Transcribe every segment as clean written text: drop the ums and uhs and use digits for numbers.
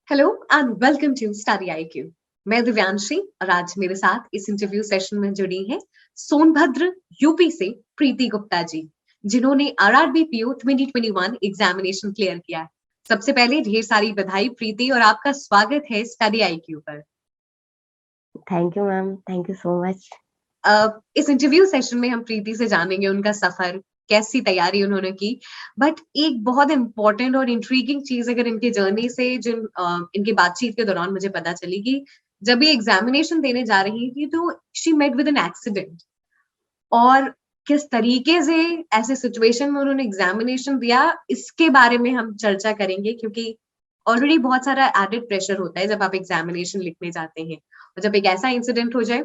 Hello and welcome to study IQ. मैं दिव्यांशी और आज मेरे साथ इस इंटरव्यू सेशन में जुड़ी हैं सोनभद्र यूपी से प्रीति गुप्ता जी, जिन्होंने आरआरबी पीओ 2021 एग्जामिनेशन क्लियर किया है। सबसे पहले ढेर सारी बधाई प्रीति, और आपका स्वागत है स्टडी आईक्यू पर। Thank you ma'am, thank you so much. इस इंटरव्यू सेशन में हम प्रीति से जानेंगे उनका सफर, कैसी तैयारी उन्होंने की। बट एक बहुत इंपॉर्टेंट और इंट्रीगिंग चीज अगर इनके जर्नी से इनकी बातचीत के दौरान मुझे पता चली कि जब ये एग्जामिनेशन देने जा रही थी तो she met with an accident, और किस तरीके से ऐसे सिचुएशन में उन्होंने एग्जामिनेशन दिया, इसके बारे में हम चर्चा करेंगे। क्योंकि ऑलरेडी बहुत सारा एडेड प्रेशर होता है जब आप एग्जामिनेशन लिखने जाते हैं, और जब एक ऐसा इंसिडेंट हो जाए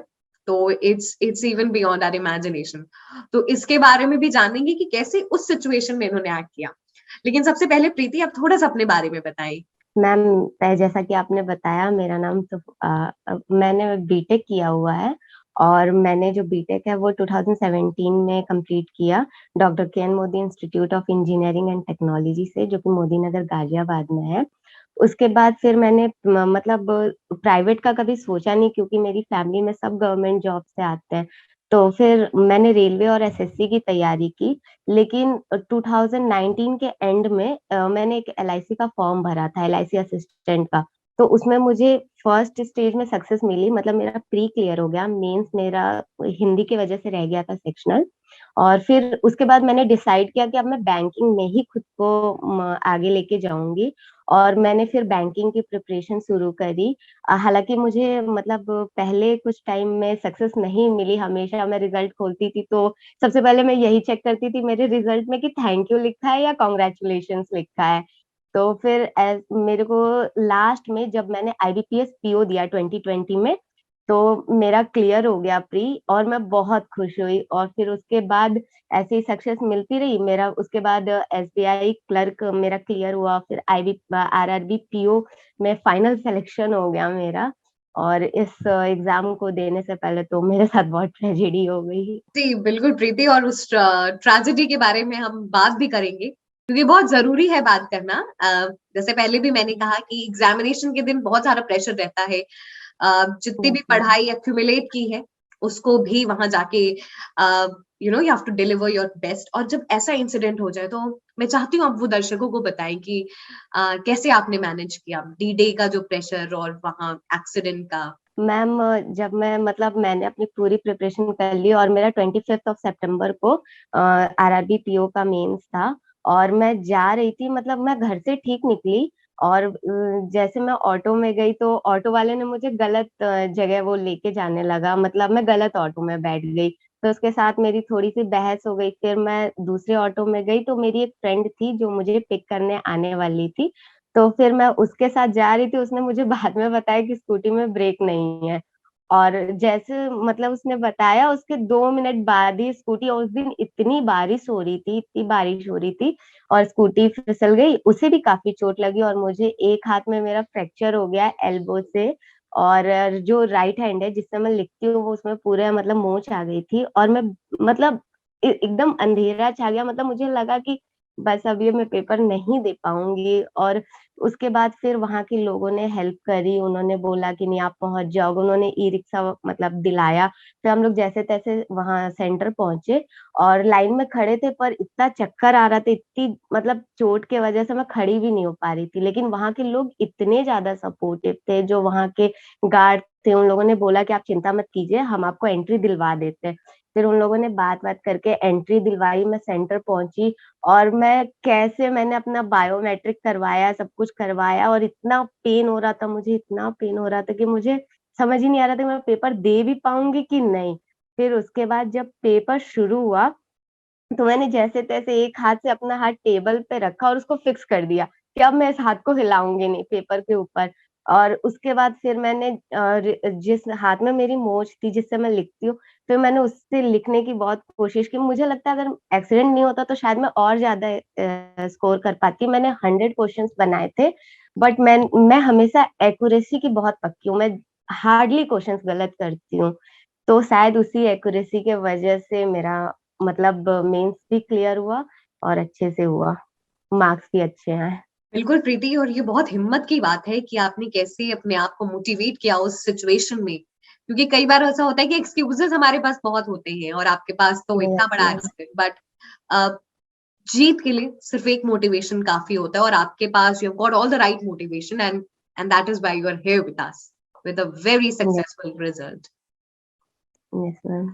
तो it's even beyond our imagination. तो इसके बारे में भी जानेंगे कि कैसे उस सिचुएशन में इन्होंने एक्ट किया। लेकिन सबसे पहले प्रीति, आप थोड़ा सा अपने बारे में बताइए। मैम, जैसा कि आपने बताया, मेरा नाम तो मैंने बीटेक किया हुआ है। और मैंने जो बीटेक है वो 2017 में कंप्लीट किया, doctor K N Modi institute of engineering and technology से, जो कि मोदी नगर गाजियाबाद में है। उसके बाद फिर मैंने मतलब प्राइवेट का कभी सोचा नहीं, क्योंकि मेरी फैमिली में सब गवर्नमेंट जॉब से आते हैं। तो फिर मैंने रेलवे और एसएससी की तैयारी की। लेकिन 2019 के एंड में मैंने एक एलआईसी का फॉर्म भरा था, एलआईसी असिस्टेंट का। तो उसमें मुझे फर्स्ट स्टेज में सक्सेस मिली, मतलब मेरा प्री क्लियर हो गया। मेंस मेरा हिंदी की वजह से रह गया था सेक्शनल। और फिर उसके बाद मैंने डिसाइड किया कि अब मैं बैंकिंग में ही खुद को आगे लेके जाऊंगी। और मैंने फिर बैंकिंग की प्रिपरेशन शुरू करी। हालांकि मुझे मतलब पहले कुछ टाइम में सक्सेस नहीं मिली। हमेशा मैं रिजल्ट खोलती थी तो सबसे पहले मैं यही चेक करती थी मेरे रिजल्ट में कि थैंक यू लिखा है या कॉन्ग्रेचुलेशंस लिखा है। तो फिर मेरे को लास्ट में जब मैंने आईबीपीएस पीओ दिया 2020 में, तो मेरा क्लियर हो गया प्री, और मैं बहुत खुश हुई। और फिर उसके बाद ऐसे ही सक्सेस मिलती रही। मेरा उसके बाद एसबीआई क्लर्क मेरा क्लियर हुआ, फिर आईबी आरआरबी पीओ में फाइनल सिलेक्शन हो गया मेरा। और इस एग्जाम को देने से पहले तो मेरे साथ बहुत ट्रेजेडी हो गई। जी बिल्कुल प्रीति, और उस ट्रेजेडी के बारे में हम बात भी करेंगे क्योंकि बहुत जरूरी है बात करना। जैसे पहले भी मैंने कहा कि एग्जामिनेशन के दिन बहुत सारा प्रेशर रहता है। जितनी भी जी। पढ़ाई एक्यूमुलेट की है उसको भी वहां जाके you have to deliver your best. और जब ऐसा इंसिडेंट हो जाए तो मैं चाहती हूँ आप वो दर्शकों को बताएं कि कैसे आपने मैनेज किया डी डे का जो प्रेशर और वहां एक्सीडेंट का। मैम, जब मैंने अपनी पूरी प्रिपरेशन कर ली, और मेरा 25 सितंबर को आरआरबी पीओ का मेंस था। और मैं जा रही थी, मतलब मैं घर से ठीक निकली। और जैसे मैं ऑटो में गई तो ऑटो वाले ने मुझे गलत जगह वो लेके जाने लगा, मतलब मैं गलत ऑटो में बैठ गई। तो उसके साथ मेरी थोड़ी सी बहस हो गई। फिर मैं दूसरे ऑटो में गई तो मेरी एक फ्रेंड थी जो मुझे पिक करने आने वाली थी। तो फिर मैं उसके साथ जा रही थी। उसने मुझे बाद में बताया कि स्कूटी में ब्रेक नहीं है। और जैसे मतलब उसने बताया, उसके 2 मिनट बाद ही स्कूटी, और उस दिन इतनी बारिश हो रही थी, इतनी बारिश हो रही थी, और स्कूटी फिसल गई। उसे भी काफी चोट लगी, और मुझे एक हाथ में मेरा फ्रैक्चर हो गया एल्बो से। और जो राइट हैंड है जिससे मैं लिखती हूँ, वो उसमें पूरे मतलब मोच आ गई थी। और मैं मतलब एकदम अंधेरा छा गया, मतलब मुझे लगा कि बस अब ये मैं पेपर नहीं दे पाऊंगी। और उसके बाद फिर वहां के लोगों ने हेल्प करी। उन्होंने बोला कि नहीं, आप पहुंच जाओगे। उन्होंने ई रिक्शा मतलब दिलाया। फिर हम लोग जैसे तैसे वहां सेंटर पहुंचे, और लाइन में खड़े थे। पर इतना चक्कर आ रहा था, इतनी मतलब चोट के वजह से मैं खड़ी भी नहीं हो पा रही थी। लेकिन वहां के लोग इतने ज्यादा सपोर्टिव थे, जो वहां के गार्ड थे, उन लोगों ने बोला कि आप चिंता मत कीजिए, हम आपको एंट्री दिलवा देते हैं। फिर उन लोगों ने बात बात करके एंट्री दिलवाई। मैं सेंटर पहुंची, और मैंने अपना बायोमेट्रिक करवाया, सब कुछ करवाया। और इतना पेन हो रहा था मुझे, इतना पेन हो रहा था कि मुझे समझ ही नहीं आ रहा था कि मैं पेपर दे भी पाऊंगी कि नहीं। फिर उसके बाद जब पेपर शुरू हुआ, तो मैंने जैसे तैसे एक हाथ से अपना हाथ टेबल पे रखा और उसको फिक्स कर दिया कि अब मैं इस हाथ को हिलाऊंगी नहीं पेपर के ऊपर। और उसके बाद फिर मैंने जिस हाथ में मेरी मोच थी जिससे मैं लिखती हूँ, फिर मैंने उससे लिखने की बहुत कोशिश की। मुझे लगता है अगर एक्सीडेंट नहीं होता तो शायद मैं और ज्यादा स्कोर कर पाती। मैंने 100 क्वेश्चंस बनाए थे। बट मैं हमेशा एक्यूरेसी की बहुत पक्की हूँ। मैं हार्डली क्वेश्चंस गलत करती हूँ। तो शायद उसी एक्यूरेसी के वजह से मेरा मतलब मेंस भी क्लियर हुआ, और अच्छे से हुआ। मार्क्स भी अच्छे आए। बिल्कुल प्रीति, और ये बहुत हिम्मत की बात है कि आपने कैसे अपने आप को मोटिवेट किया उस सिचुएशन में, क्योंकि कई बार ऐसा होता है कि एक्सक्यूजेस हमारे पास बहुत होते हैं और आपके पास तो इतना यस बड़ा मैम। एक्सीडेंट, बट जीत के लिए सिर्फ एक मोटिवेशन काफी होता है, और आपके पास you have got all the right motivation, and that is why you are here with us with a very yes. Successful result. Yes ma'am.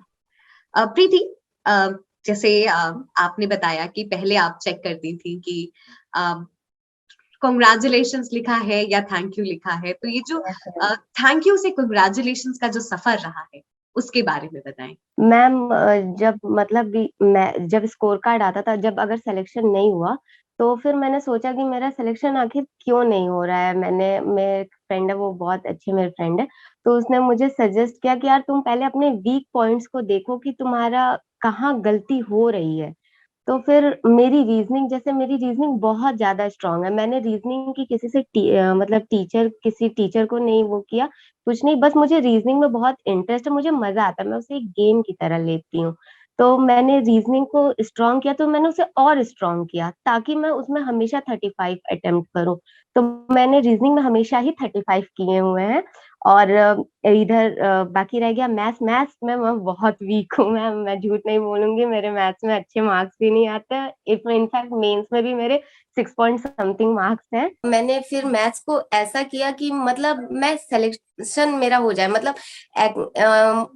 Preeti, uh, जैसे आपने बताया कि पहले आप चेक करती थी कि कांग्रेचुलेशंस लिखा है या थैंक यू लिखा है, तो ये जो यस मैम। थैंक यू से कांग्रेचुलेशंस का जो सफर रहा है उसके बारे में बताएं। मैम जब मतलब मैं जब स्कोर कार्ड आता था, जब अगर सिलेक्शन नहीं हुआ, तो फिर मैंने सोचा कि मेरा सिलेक्शन आखिर क्यों नहीं हो रहा है। मेरे फ्रेंड है, वो बहुत अच्छे मेरे फ्रेंड है, तो उसने मुझे सजेस्ट किया कि यार तुम पहले अपने वीक पॉइंट्स को देखो कि तुम्हारा कहाँ गलती हो रही है। तो फिर मेरी रीजनिंग बहुत ज्यादा स्ट्रांग है। मैंने रीजनिंग की मतलब किसी टीचर को नहीं वो किया, कुछ नहीं, बस मुझे रीजनिंग में बहुत इंटरेस्ट है, मुझे मजा आता है, मैं उसे एक गेम की तरह लेती हूँ। तो मैंने रीजनिंग को स्ट्रांग किया, तो मैंने उसे और स्ट्रांग किया ताकि मैं उसमें हमेशा 35 अटेम्प्ट करूँ। तो मैंने रीजनिंग में हमेशा ही 35 किए हुए हैं। और इधर बाकी रह गया मैथ्स। मैथ्स में मैं बहुत वीक हूँ। मैं झूठ नहीं बोलूंगी, मेरे मैथ्स में अच्छे मार्क्स भी नहीं आते। इनफैक्ट मेंस में भी मेरे 6 पॉइंट समथिंग मार्क्स हैं। मैंने फिर मैथ्स को ऐसा किया कि मतलब मैं सिलेक्शन मेरा हो जाए, मतलब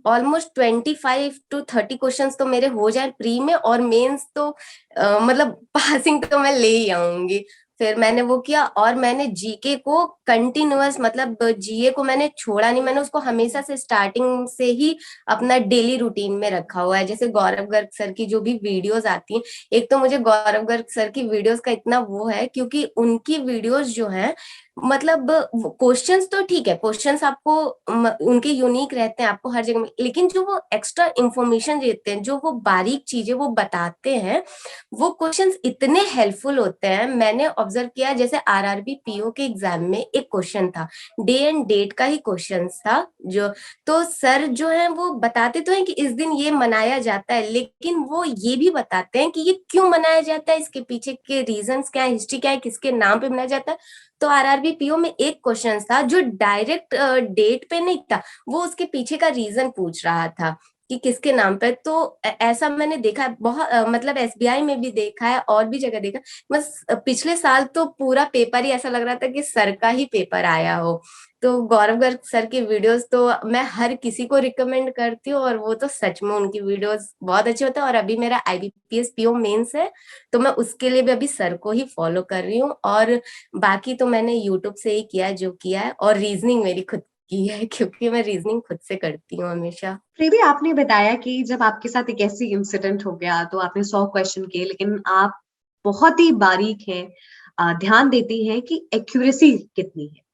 ऑलमोस्ट 25 to 30 क्वेश्चंस तो मेरे हो जाए प्री में, और मेंस तो मतलब पासिंग तो मैं ले ही आऊंगी। फिर मैंने वो किया, और मैंने जीके को कंटिन्यूअस, मतलब जीए को मैंने छोड़ा नहीं, मैंने उसको हमेशा से स्टार्टिंग से ही अपना डेली रूटीन में रखा हुआ है। जैसे गौरव गर्ग सर की जो भी वीडियोस आती हैं, एक तो मुझे गौरव गर्ग सर की वीडियोस का इतना वो है, क्योंकि उनकी वीडियोस जो है, मतलब क्वेश्चंस तो ठीक है, क्वेश्चंस आपको उनके यूनिक रहते हैं आपको हर जगह में, लेकिन जो वो एक्स्ट्रा इंफॉर्मेशन देते हैं, जो वो बारीक चीजें वो बताते हैं, वो क्वेश्चंस इतने हेल्पफुल होते हैं। मैंने ऑब्जर्व किया, जैसे आरआरबी पीओ के एग्जाम में एक क्वेश्चन था, डे एंड डेट का ही क्वेश्चन था, जो तो सर जो है वो बताते तो हैं कि इस दिन ये मनाया जाता है, लेकिन वो ये भी बताते हैं कि ये क्यों मनाया जाता है, इसके पीछे के रीजंस क्या है, हिस्ट्री क्या है, किसके नाम पे मनाया जाता है। तो आरआरबी पीओ में एक क्वेश्चन था जो डायरेक्ट डेट पे नहीं था, वो उसके पीछे का रीजन पूछ रहा था कि किसके नाम पे। तो ऐसा मैंने देखा है बहुत, मतलब एसबीआई में भी देखा है और भी जगह देखा। बस पिछले साल तो पूरा पेपर ही ऐसा लग रहा था कि सर का ही पेपर आया हो। तो गौरव गर्ग सर की वीडियोस तो मैं हर किसी को रिकमेंड करती हूँ, और वो तो सच में उनकी वीडियोस बहुत अच्छे होते हैं। और अभी मेरा आईबीपीएस पीओ मेंस है, तो मैं उसके लिए भी अभी सर को ही फॉलो कर रही हूँ। और बाकी तो मैंने यूट्यूब से ही किया जो किया है, और रीजनिंग मेरी खुद की है, क्योंकि मैं रीजनिंग खुद से करती हूँ हमेशा। प्रीति, आपने बताया कि जब आपके साथ एक ऐसी इंसिडेंट हो गया तो आपने 100 क्वेश्चन किए, लेकिन आप बहुत ही बारीक हैं, ध्यान देती हैं कि एक्यूरेसी कितनी है।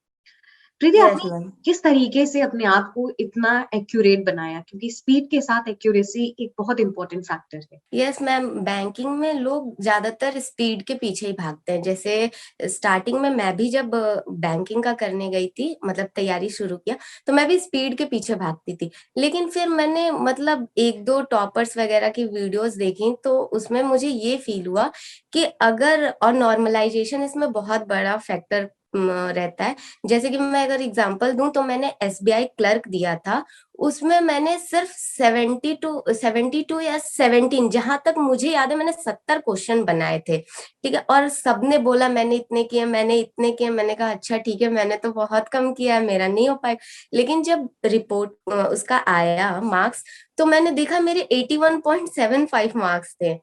प्रीति, यस आपने मैम। किस तरीके से अपने आप को इतना एक्यूरेट बनाया, क्योंकि स्पीड के साथ एक्यूरेसी एक बहुत इंपॉर्टेंट फैक्टर है। यस मैम, बैंकिंग में लोग ज्यादातर स्पीड के पीछे ही भागते हैं। जैसे स्टार्टिंग में मैं भी जब बैंकिंग का करने गई थी, मतलब तैयारी शुरू किया, तो मैं भी स्पीड के पीछे भागती थी। लेकिन फिर मैंने मतलब एक दो टॉपर्स वगैरह की वीडियोस देखी, तो उसमें मुझे ये फील हुआ कि अगर, और नॉर्मलाइजेशन इसमें बहुत बड़ा फैक्टर रहता है। जैसे कि मैं अगर एग्जांपल दूं, तो मैंने एसबीआई क्लर्क दिया था, उसमें मैंने सिर्फ 72 या 17, जहां तक मुझे याद है मैंने 70 क्वेश्चन बनाए थे, ठीक है। और सबने बोला मैंने इतने किए, मैंने इतने किए। मैंने कहा अच्छा ठीक है, मैंने तो बहुत कम किया है, मेरा नहीं हो पाएगा। लेकिन जब रिपोर्ट उसका आया मार्क्स, तो मैंने देखा मेरे 81.75 मार्क्स थे।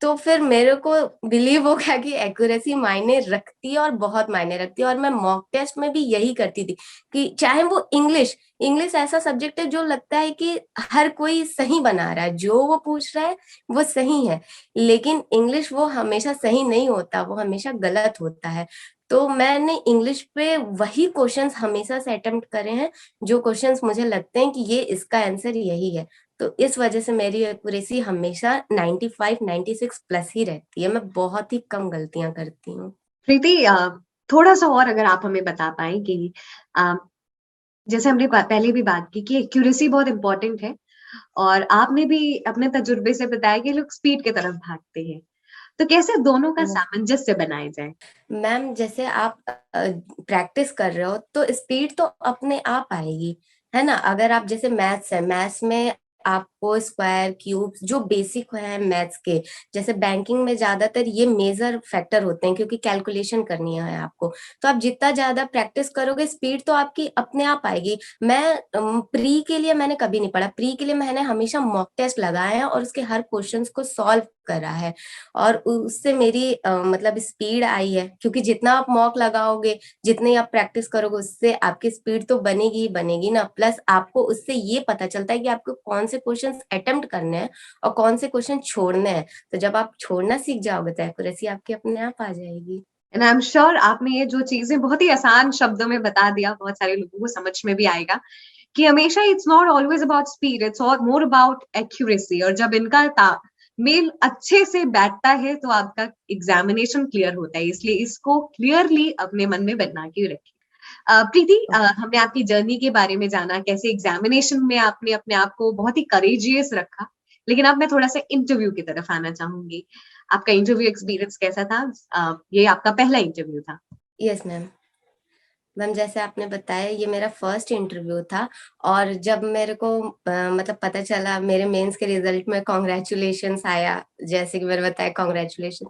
तो फिर मेरे को बिलीव हो गया कि एक्यूरेसी मायने रखती है, और बहुत मायने रखती है। और मैं मॉक टेस्ट में भी यही करती थी कि चाहे वो इंग्लिश इंग्लिश ऐसा सब्जेक्ट है जो लगता है कि हर कोई सही बना रहा है, जो वो पूछ रहा है वो सही है, लेकिन इंग्लिश वो हमेशा सही नहीं होता, वो हमेशा गलत होता है। तो मैंने इंग्लिश पे वही क्वेश्चंस हमेशा से अटेम्प्ट करे हैं, जो क्वेश्चंस मुझे लगते हैं कि ये इसका आंसर यही है। तो इस वजह से मेरी एक्यूरेसी हमेशा 95 96 प्लस ही रहती है। मैं बहुत ही कम गलतियां करती हूँ। प्रीति, थोड़ा सा और अगर आप हमें बता पाएं कि अ, जैसे हमने पहले भी बात की कि एक्यूरेसी बहुत इंपॉर्टेंट है, और आपने भी अपने तजुर्बे से बताया कि लोग स्पीड की तरफ भागते हैं। तो कैसे दोनों का सामंजस्य बनाया जाए? मैम जैसे आप प्रैक्टिस कर रहे हो तो स्पीड तो अपने आप आएगी, है ना? अगर आप जैसे मैथ्स है, मैथ्स में आपको स्क्वायर क्यूब जो बेसिक है मैथ्स के, जैसे बैंकिंग में ज्यादातर ये मेजर फैक्टर होते हैं क्योंकि कैलकुलेशन करनी है आपको। तो आप जितना ज्यादा प्रैक्टिस करोगे स्पीड तो आपकी अपने आप आएगी। मैं प्री के लिए मैंने कभी नहीं पढ़ा, प्री के लिए मैंने हमेशा मॉक टेस्ट लगाए हैं और उसके हर क्वेश्चंस को सॉल्व करा है, और उससे मेरी मतलब स्पीड आई है, क्योंकि जितना आप मॉक लगाओगे, जितनी आप प्रैक्टिस करोगे, उससे आपकी स्पीड तो बनेगी ही बनेगी ना। प्लस आपको उससे ये पता चलता है कि आपको कौन से क्वेश्चन अटेम्प्ट करने हैं और कौन से क्वेश्चन छोड़ने हैं। तो जब आप छोड़ना सीख जाओगे तो एक्यूरेसी आपकी अपने आप आ जाएगी। एंड आई एम श्योर आपने ये जो चीजें बहुत ही आसान शब्दों में बता दिया, बहुत सारे लोगों को समझ में भी आएगा कि हमेशा it's not always about speed, it's more about accuracy. और जब इनका मेल अच्छे से बैठता है तो आपका एग्जामिनेशन क्लियर होता है। इसलिए इसको क्लियरली अपने मन में बना के रखिए। प्रीति, हमने आपकी जर्नी के बारे में जाना, कैसे एग्जामिनेशन में आपने अपने आप को बहुत ही करेजियस रखा। लेकिन अब मैं थोड़ा सा इंटरव्यू की तरफ आना चाहूंगी। आपका इंटरव्यू एक्सपीरियंस कैसा था? ये आपका पहला इंटरव्यू था? Yes ma'am. मैम जैसे आपने बताया ये मेरा फर्स्ट इंटरव्यू था, और जब मेरे को मतलब पता चला मेरे मेंस के रिजल्ट में कॉन्ग्रेचुलेशंस आया, जैसे कि मैंने बताया कॉन्ग्रेचुलेशन,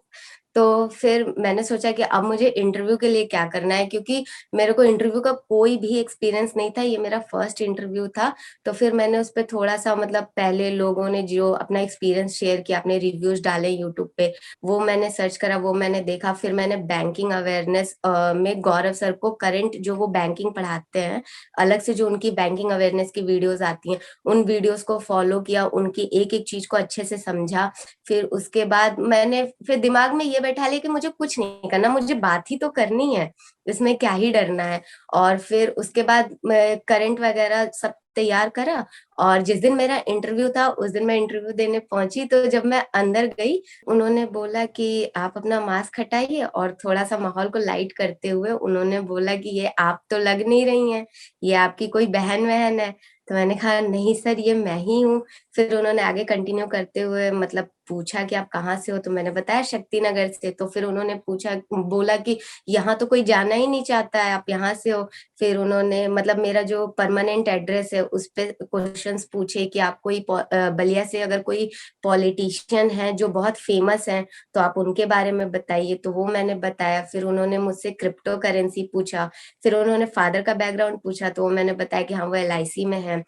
तो फिर मैंने सोचा कि अब मुझे इंटरव्यू के लिए क्या करना है, क्योंकि मेरे को इंटरव्यू का कोई भी एक्सपीरियंस नहीं था, ये मेरा फर्स्ट इंटरव्यू था। तो फिर मैंने उस पर थोड़ा सा मतलब पहले लोगों ने जो अपना एक्सपीरियंस शेयर किया, अपने रिव्यूज डाले यूट्यूब पे, वो मैंने सर्च करा, वो मैंने देखा। फिर मैंने बैंकिंग अवेयरनेस में गौरव सर को करंट जो वो बैंकिंग पढ़ाते हैं, अलग से जो उनकी बैंकिंग अवेयरनेस की वीडियोस आती हैं, उन वीडियोस को फॉलो किया, उनकी एक एक चीज को अच्छे से समझा। फिर उसके बाद मैंने फिर दिमाग में ये बैठा लिया कि मुझे कुछ नहीं करना, मुझे बात ही तो करनी है, इसमें क्या ही डरना है। और फिर उसके बाद मैं करंट वगैरह सब तैयार करा, और जिस दिन मेरा इंटरव्यू था उस दिन मैं इंटरव्यू देने पहुंची। तो जब मैं अंदर गई, उन्होंने बोला कि आप अपना मास्क हटाइए, और थोड़ा सा माहौल को लाइट करते हुए उन्होंने बोला कि ये आप तो लग नहीं रही हैं, ये आपकी कोई बहन वहन है। तो मैंने कहा नहीं सर, ये मैं ही हूँ। फिर उन्होंने आगे कंटिन्यू करते हुए मतलब पूछा कि आप कहाँ से हो, तो मैंने बताया शक्ति नगर से। तो फिर उन्होंने पूछा, बोला कि यहाँ तो कोई जाना ही नहीं चाहता है, आप यहाँ से हो। फिर उन्होंने मतलब मेरा जो परमानेंट एड्रेस है उस पे क्वेश्चंस पूछे कि आप कोई बलिया से अगर कोई पॉलिटिशियन है जो बहुत फेमस है तो आप उनके बारे में बताइए, तो वो मैंने बताया। फिर उन्होंने मुझसे क्रिप्टो करेंसी पूछा, फिर उन्होंने फादर का बैकग्राउंड पूछा, तो वो मैंने बताया कि हाँ वो LIC में है।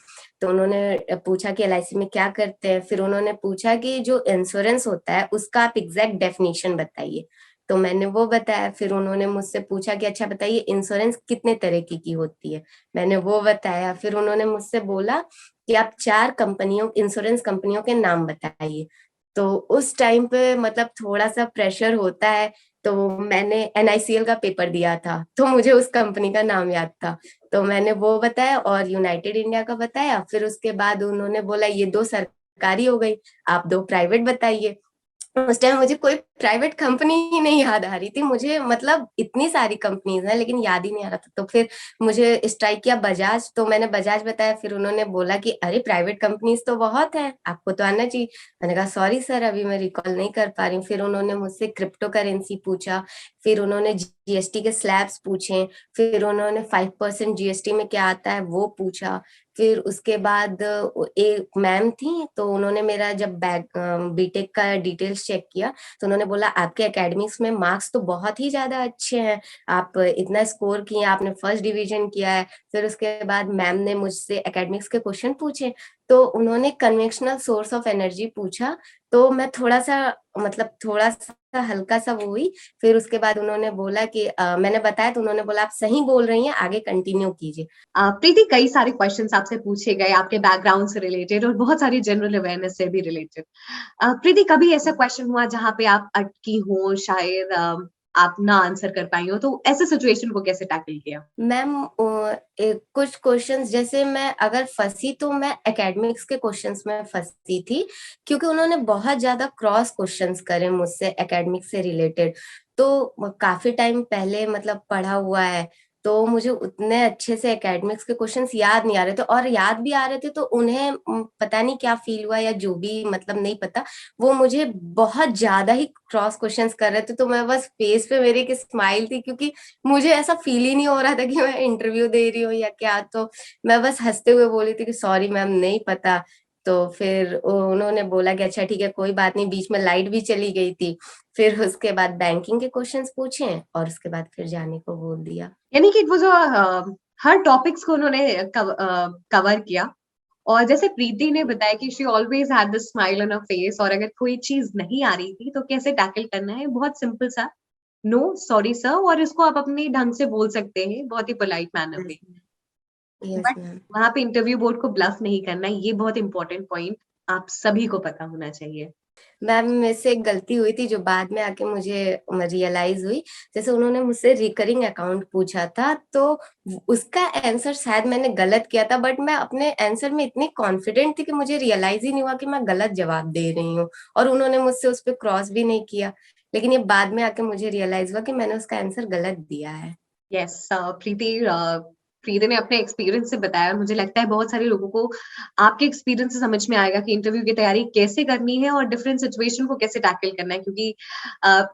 तो उन्होंने पूछा कि LIC में क्या करते हैं। फिर उन्होंने पूछा कि जो इंश्योरेंस होता है उसका आप एग्जैक्ट डेफिनेशन बताइए, तो मैंने वो बताया। फिर उन्होंने मुझसे पूछा कि अच्छा बताइए इंश्योरेंस कितने तरह की होती है, मैंने वो बताया। फिर उन्होंने मुझसे बोला कि आप 4 कंपनियों, इंश्योरेंस कंपनियों के नाम बताइए। तो उस टाइम पे मतलब थोड़ा सा प्रेशर होता है, तो मैंने NICL का पेपर दिया था, तो मुझे उस कंपनी का नाम याद था, तो मैंने वो बताया, और यूनाइटेड इंडिया का बताया। फिर उसके बाद उन्होंने बोला ये 2 सरकारी हो गई, आप 2 प्राइवेट बताइए। उस टाइम मुझे कोई प्राइवेट कंपनी ही नहीं याद आ रही थी, मुझे मतलब इतनी सारी कंपनीज हैं लेकिन याद ही नहीं आ रहा था। तो फिर मुझे स्ट्राइक किया बजाज, तो मैंने बजाज बताया। फिर उन्होंने बोला कि अरे प्राइवेट कंपनीज तो बहुत है, आपको तो आना चाहिए। मैंने कहा सॉरी सर, अभी मैं रिकॉल नहीं कर पा रही हूँ। फिर उन्होंने मुझसे क्रिप्टो करेंसी पूछा, फिर उन्होंने GST के स्लैब्स पूछे, फिर उन्होंने 5% GST में क्या आता है वो पूछा। फिर उसके बाद एक मैम थी, तो उन्होंने मेरा जब बीटेक का डिटेल्स चेक किया, तो उन्होंने बोला आपके एकेडमिक्स में मार्क्स तो बहुत ही ज्यादा अच्छे हैं, आप इतना स्कोर किए, आपने फर्स्ट डिवीजन किया है। फिर उसके बाद मैम ने मुझसे एकेडमिक्स के क्वेश्चन पूछे, तो उन्होंने कन्वेंशनल सोर्स ऑफ एनर्जी पूछा, तो मैं थोड़ा सा मतलब थोड़ा सा हल्का सा वो हुई। फिर उसके बाद उन्होंने बोला कि मैंने बताया, तो उन्होंने बोला आप सही बोल रही हैं, आगे कंटिन्यू कीजिए। प्रीति, कई सारे क्वेश्चंस आपसे पूछे गए आपके बैकग्राउंड से रिलेटेड और बहुत सारी जनरल अवेयरनेस से भी रिलेटेड। प्रीति, कभी ऐसा क्वेश्चन हुआ जहां पे आप अटकी हो, शायद आप ना आंसर कर पाई हो, तो ऐसे सिचुएशन को कैसे टैकल किया? मैम कुछ क्वेश्चंस जैसे मैं अगर फंसी तो मैं एकेडमिक्स के क्वेश्चंस में फंसी थी, क्योंकि उन्होंने बहुत ज्यादा क्रॉस क्वेश्चंस करे मुझसे एकेडमिक्स से रिलेटेड, तो काफी टाइम पहले मतलब पढ़ा हुआ है, तो मुझे उतने अच्छे से एकेडमिक्स के क्वेश्चंस याद नहीं आ रहे थे, और याद भी आ रहे थे तो उन्हें पता नहीं क्या फील हुआ या जो भी, मतलब नहीं पता, वो मुझे बहुत ज्यादा ही क्रॉस क्वेश्चंस कर रहे थे। तो मैं बस फेस पे मेरी एक स्माइल थी, क्योंकि मुझे ऐसा फील ही नहीं हो रहा था कि मैं इंटरव्यू दे रही हूँ या क्या। तो मैं बस हंसते हुए बोली थी कि सॉरी मैम, नहीं पता। तो फिर उन्होंने बोला कि अच्छा ठीक है, कोई बात नहीं। बीच में लाइट भी चली गई थी। फिर उसके बाद बैंकिंग के क्वेश्चंस पूछे और उसके बाद फिर जाने को बोल दिया। यानी कि वो जो हर टॉपिक्स को उन्होंने कवर किया। और जैसे प्रीति ने बताया कि she always had the smile on her face, और अगर कोई चीज नहीं आ रही थी तो कैसे टैकल करना है, बहुत सिंपल सा, नो सॉरी सर, और इसको आप अपने ढंग से बोल सकते हैं, बहुत ही पोलाइट मैनर में। Yes but ma'am. वहां पे इंटरव्यू बोर्ड को ब्लफ नहीं करना, ये बहुत इंपॉर्टेंट पॉइंट आप सभी को पता होना चाहिए। मैम मेरे से एक गलती हुई थी जो बाद में आके मुझे रियलाइज हुई। जैसे उन्होंने मुझसे रिकरिंग अकाउंट पूछा था, तो उसका आंसर शायद मैंने गलत किया था, बट मैं अपने आंसर में इतनी कॉन्फिडेंट थी कि मुझे रियलाइज ही नहीं हुआ कि मैं गलत जवाब दे रही हूँ, और उन्होंने मुझसे उस पर क्रॉस भी नहीं किया। लेकिन ये बाद में आके मुझे रियलाइज हुआ कि मैंने उसका आंसर गलत दिया है। यस प्रीति, प्रीति ने अपने एक्सपीरियंस से बताया। मुझे लगता है बहुत सारे लोगों को आपके एक्सपीरियंस से समझ में आएगा कि इंटरव्यू की तैयारी कैसे करनी है और डिफरेंट सिचुएशन को कैसे टैकल करना है, क्योंकि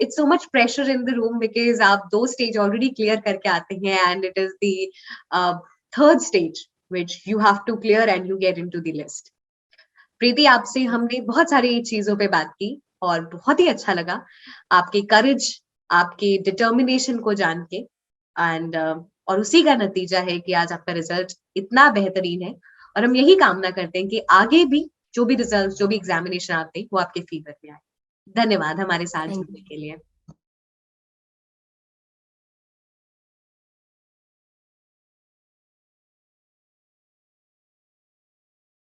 it's so much pressure in the room, because आप 2 स्टेज ऑलरेडी क्लियर करके आते हैं, and it is the third stage which you have to clear and you get into the list. Preeti, आपसे हमने बहुत सारी चीजों पे बात की और बहुत ही अच्छा लगा आपके करेज, आपके डिटर्मिनेशन को जान के। एंड और उसी का नतीजा है कि आज आपका रिजल्ट इतना बेहतरीन है, और हम यही कामना करते हैं कि आगे भी जो भी रिजल्ट, जो भी एग्जामिनेशन आते हैं, वो आपके फेवर में आए। धन्यवाद हमारे साथ थैंक जुड़ने के लिए।